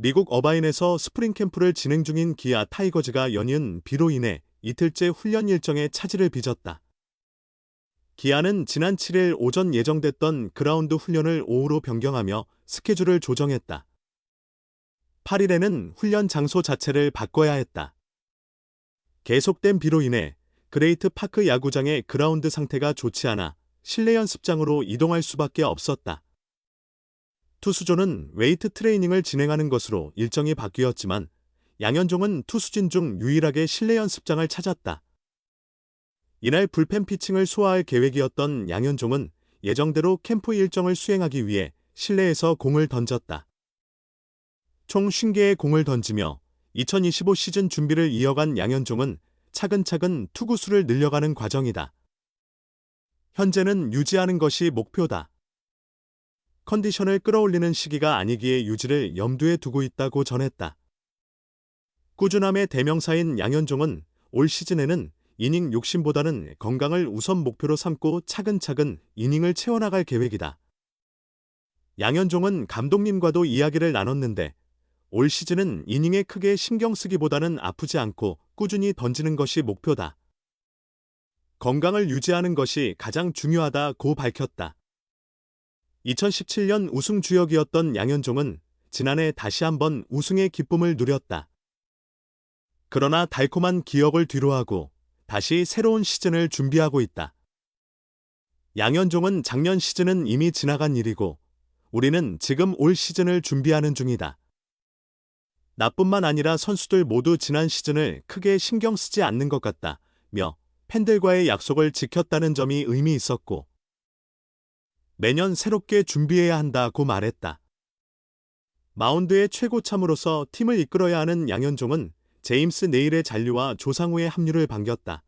미국 어바인에서 스프링 캠프를 진행 중인 기아 타이거즈가 연이은 비로 인해 이틀째 훈련 일정에 차질을 빚었다. 기아는 지난 7일 오전 예정됐던 그라운드 훈련을 오후로 변경하며 스케줄을 조정했다. 8일에는 훈련 장소 자체를 바꿔야 했다. 계속된 비로 인해 그레이트 파크 야구장의 그라운드 상태가 좋지 않아 실내 연습장으로 이동할 수밖에 없었다. 투수조는 웨이트 트레이닝을 진행하는 것으로 일정이 바뀌었지만 양현종은 투수진 중 유일하게 실내 연습장을 찾았다. 이날 불펜 피칭을 소화할 계획이었던 양현종은 예정대로 캠프 일정을 수행하기 위해 실내에서 공을 던졌다. 총 50개의 공을 던지며 2025 시즌 준비를 이어간 양현종은 차근차근 투구수를 늘려가는 과정이다. 현재는 유지하는 것이 목표다. 컨디션을 끌어올리는 시기가 아니기에 유지를 염두에 두고 있다고 전했다. 꾸준함의 대명사인 양현종은 올 시즌에는 이닝 욕심보다는 건강을 우선 목표로 삼고 차근차근 이닝을 채워나갈 계획이다. 양현종은 감독님과도 이야기를 나눴는데 올 시즌은 이닝에 크게 신경 쓰기보다는 아프지 않고 꾸준히 던지는 것이 목표다. 건강을 유지하는 것이 가장 중요하다고 밝혔다. 2017년 우승 주역이었던 양현종은 지난해 다시 한번 우승의 기쁨을 누렸다. 그러나 달콤한 기억을 뒤로하고 다시 새로운 시즌을 준비하고 있다. 양현종은 작년 시즌은 이미 지나간 일이고 우리는 지금 올 시즌을 준비하는 중이다. 나뿐만 아니라 선수들 모두 지난 시즌을 크게 신경 쓰지 않는 것 같다며 팬들과의 약속을 지켰다는 점이 의미 있었고 매년 새롭게 준비해야 한다고 말했다. 마운드의 최고참으로서 팀을 이끌어야 하는 양현종은 제임스 네일의 잔류와 조상우의 합류를 반겼다.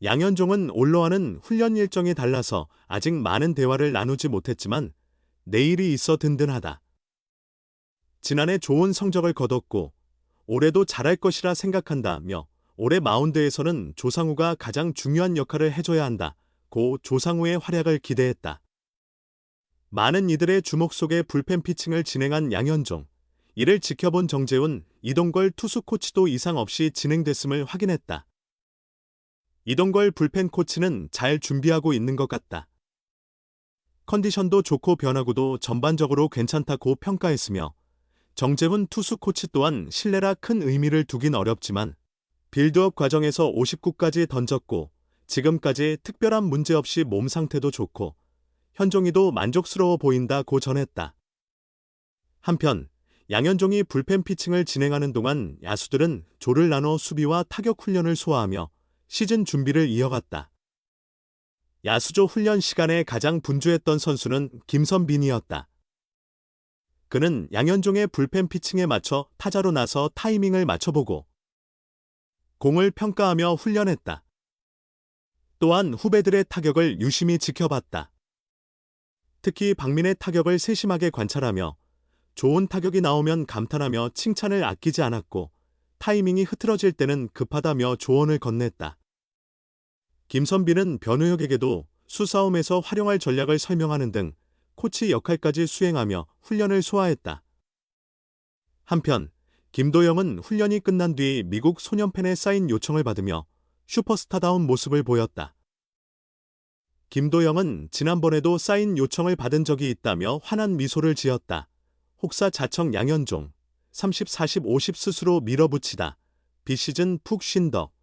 양현종은 올러와는 훈련 일정이 달라서 아직 많은 대화를 나누지 못했지만 내일이 있어 든든하다. 지난해 좋은 성적을 거뒀고 올해도 잘할 것이라 생각한다며 올해 마운드에서는 조상우가 가장 중요한 역할을 해줘야 한다고 조상우의 활약을 기대했다. 많은 이들의 주목 속에 불펜 피칭을 진행한 양현종. 이를 지켜본 정재훈, 이동걸 투수 코치도 이상 없이 진행됐음을 확인했다. 이동걸 불펜 코치는 잘 준비하고 있는 것 같다. 컨디션도 좋고 변화구도 전반적으로 괜찮다고 평가했으며 정재훈 투수 코치 또한 실내라 큰 의미를 두긴 어렵지만 빌드업 과정에서 59까지 던졌고 지금까지 특별한 문제 없이 몸 상태도 좋고 현종이도 만족스러워 보인다고 전했다. 한편 양현종이 불펜 피칭을 진행하는 동안 야수들은 조를 나눠 수비와 타격 훈련을 소화하며 시즌 준비를 이어갔다. 야수조 훈련 시간에 가장 분주했던 선수는 김선빈이었다. 그는 양현종의 불펜 피칭에 맞춰 타자로 나서 타이밍을 맞춰보고 공을 평가하며 훈련했다. 또한 후배들의 타격을 유심히 지켜봤다. 특히 박민의 타격을 세심하게 관찰하며 좋은 타격이 나오면 감탄하며 칭찬을 아끼지 않았고 타이밍이 흐트러질 때는 급하다며 조언을 건넸다. 김선빈은 변우혁에게도 수싸움에서 활용할 전략을 설명하는 등 코치 역할까지 수행하며 훈련을 소화했다. 한편 김도영은 훈련이 끝난 뒤 미국 소년팬의 사인 요청을 받으며 슈퍼스타다운 모습을 보였다. 김도영은 지난번에도 사인 요청을 받은 적이 있다며 환한 미소를 지었다. 혹사자청 양현종 30, 40, 50 스스로 밀어붙이다. 비시즌 푹 쉰 덕.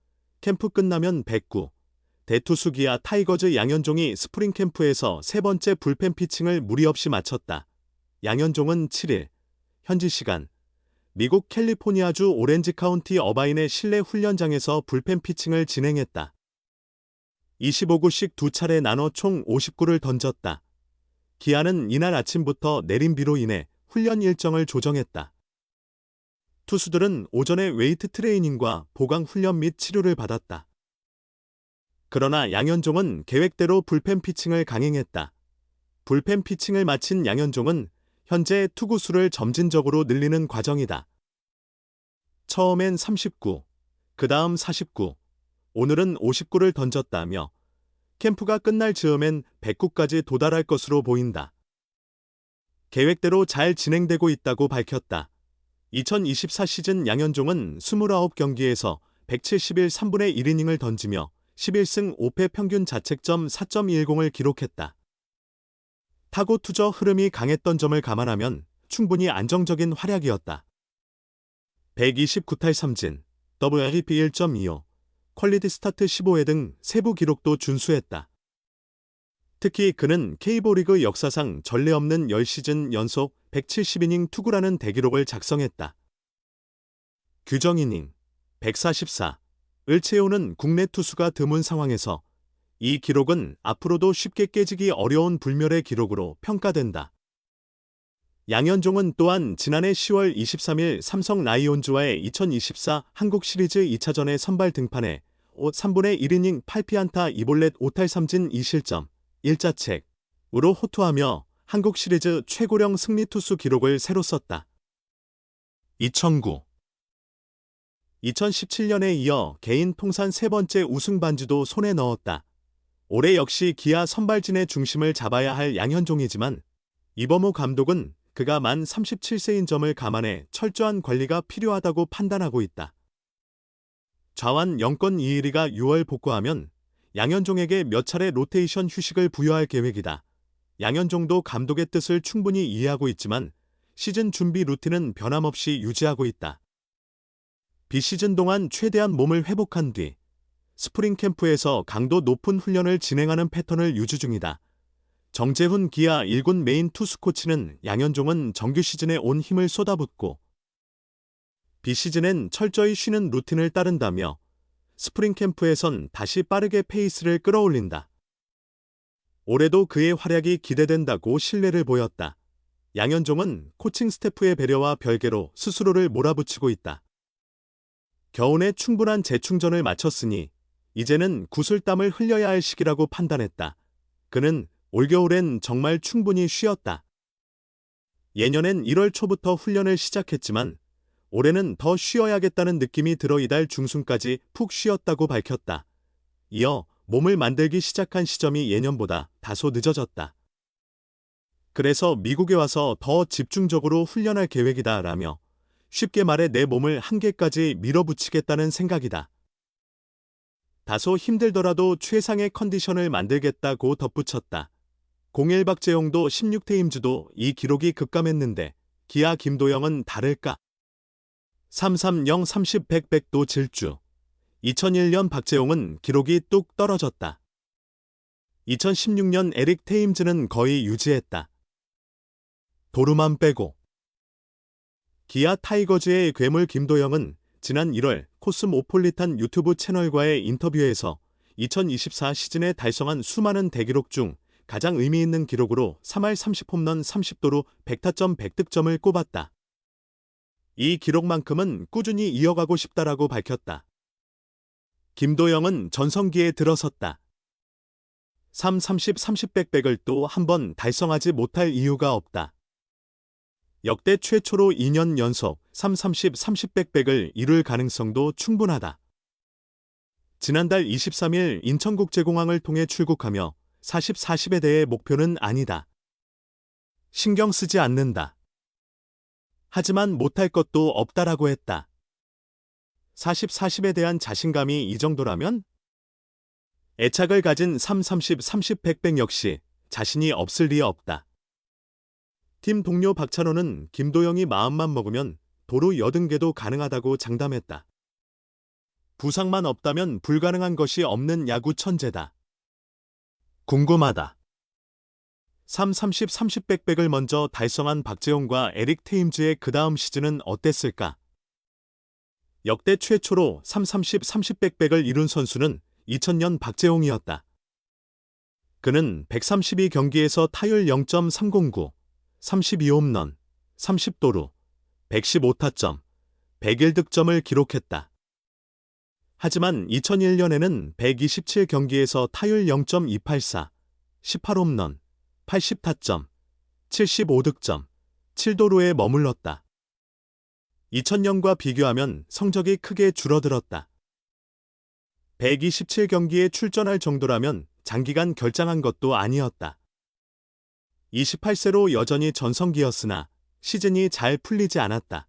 캠프 끝나면 109. 대투수 기아 타이거즈 양현종이 스프링 캠프에서 세 번째 불펜 피칭을 무리 없이 마쳤다. 양현종은 7일 현지 시간 미국 캘리포니아주 오렌지 카운티 어바인의 실내 훈련장에서 불펜 피칭을 진행했다. 25구씩 두 차례 나눠 총 50구를 던졌다. 기아는 이날 아침부터 내린 비로 인해 훈련 일정을 조정했다. 투수들은 오전에 웨이트 트레이닝과 보강 훈련 및 치료를 받았다. 그러나 양현종은 계획대로 불펜 피칭을 강행했다. 불펜 피칭을 마친 양현종은 현재 투구수를 점진적으로 늘리는 과정이다. 처음엔 39, 그 다음 49, 오늘은 50구를 던졌다며 캠프가 끝날 즈음엔 100구까지 도달할 것으로 보인다. 계획대로 잘 진행되고 있다고 밝혔다. 2024 시즌 양현종은 29경기에서 171 3분의 1이닝을 던지며 11승 5패 평균 자책점 4.10을 기록했다. 타고 투저 흐름이 강했던 점을 감안하면 충분히 안정적인 활약이었다. 129탈 3진, WRP 1.25, 퀄리티 스타트 15회 등 세부 기록도 준수했다. 특히 그는 K리그 역사상 전례 없는 10시즌 연속 170이닝 투구라는 대기록을 작성했다. 규정 이닝 144을 채우는 국내 투수가 드문 상황에서 이 기록은 앞으로도 쉽게 깨지기 어려운 불멸의 기록으로 평가된다. 양현종은 또한 지난해 10월 23일 삼성 라이온즈와의 2024 한국 시리즈 2차전에 선발 등판해 3분의 1이닝 8피안타 2볼넷 5탈 3진 2실점 1자책으로 호투하며 한국 시리즈 최고령 승리 투수 기록을 새로 썼다. 2009 2017년에 이어 개인 통산 세 번째 우승 반지도 손에 넣었다. 올해 역시 기아 선발진의 중심을 잡아야 할 양현종이지만 이범호 감독은 그가 만 37세인 점을 감안해 철저한 관리가 필요하다고 판단하고 있다. 좌완 영권 이일이가 6월 복구하면 양현종에게 몇 차례 로테이션 휴식을 부여할 계획이다. 양현종도 감독의 뜻을 충분히 이해하고 있지만 시즌 준비 루틴은 변함없이 유지하고 있다. 비시즌 동안 최대한 몸을 회복한 뒤 스프링 캠프에서 강도 높은 훈련을 진행하는 패턴을 유지 중이다. 정재훈 기아 1군 메인 투수 코치는 양현종은 정규 시즌에 온 힘을 쏟아붓고 비시즌엔 철저히 쉬는 루틴을 따른다며 스프링 캠프에선 다시 빠르게 페이스를 끌어올린다. 올해도 그의 활약이 기대된다고 신뢰를 보였다. 양현종은 코칭 스태프의 배려와 별개로 스스로를 몰아붙이고 있다. 겨우내 충분한 재충전을 마쳤으니 이제는 구슬땀을 흘려야 할 시기라고 판단했다. 그는 올겨울엔 정말 충분히 쉬었다. 예년엔 1월 초부터 훈련을 시작했지만 올해는 더 쉬어야겠다는 느낌이 들어 이달 중순까지 푹 쉬었다고 밝혔다. 이어 몸을 만들기 시작한 시점이 예년보다 다소 늦어졌다. 그래서 미국에 와서 더 집중적으로 훈련할 계획이다 라며 쉽게 말해 내 몸을 한계까지 밀어붙이겠다는 생각이다. 다소 힘들더라도 최상의 컨디션을 만들겠다고 덧붙였다. 01 박재홍도 16태 임주도 이 기록이 급감했는데 기아 김도영은 다를까? 330 30 100 100도 질주. 2001년 박재홍은 기록이 뚝 떨어졌다. 2016년 에릭 테임즈는 거의 유지했다. 도루만 빼고. 기아 타이거즈의 괴물 김도영은 지난 1월 코스모폴리탄 유튜브 채널과의 인터뷰에서 2024 시즌에 달성한 수많은 대기록 중 가장 의미 있는 기록으로 3할 30홈런 30도루 100타점 100득점을 꼽았다. 이 기록만큼은 꾸준히 이어가고 싶다라고 밝혔다. 김도영은 전성기에 들어섰다. 3, 30, 30, 100, 100을 또 한 번 달성하지 못할 이유가 없다. 역대 최초로 2년 연속 3, 30, 30, 100, 100을 이룰 가능성도 충분하다. 지난달 23일 인천국제공항을 통해 출국하며 40, 40에 대해 목표는 아니다. 신경 쓰지 않는다. 하지만 못할 것도 없다라고 했다. 40, 40에 대한 자신감이 이 정도라면? 애착을 가진 3, 30, 30, 100, 100 역시 자신이 없을 리 없다. 팀 동료 박찬호는 김도영이 마음만 먹으면 도루 80개도 가능하다고 장담했다. 부상만 없다면 불가능한 것이 없는 야구 천재다. 궁금하다. 3, 30, 30, 100, 100을 먼저 달성한 박재홍과 에릭 테임즈의 그 다음 시즌은 어땠을까? 역대 최초로 3, 30, 30, 100, 100을 이룬 선수는 2000년 박재홍이었다. 그는 132경기에서 타율 0.309, 32홈런, 30도루, 115타점, 101득점을 기록했다. 하지만 2001년에는 127경기에서 타율 0.284, 18홈런, 80타점, 75득점, 7도루에 머물렀다. 2000년과 비교하면 성적이 크게 줄어들었다. 127경기에 출전할 정도라면 장기간 결장한 것도 아니었다. 28세로 여전히 전성기였으나 시즌이 잘 풀리지 않았다.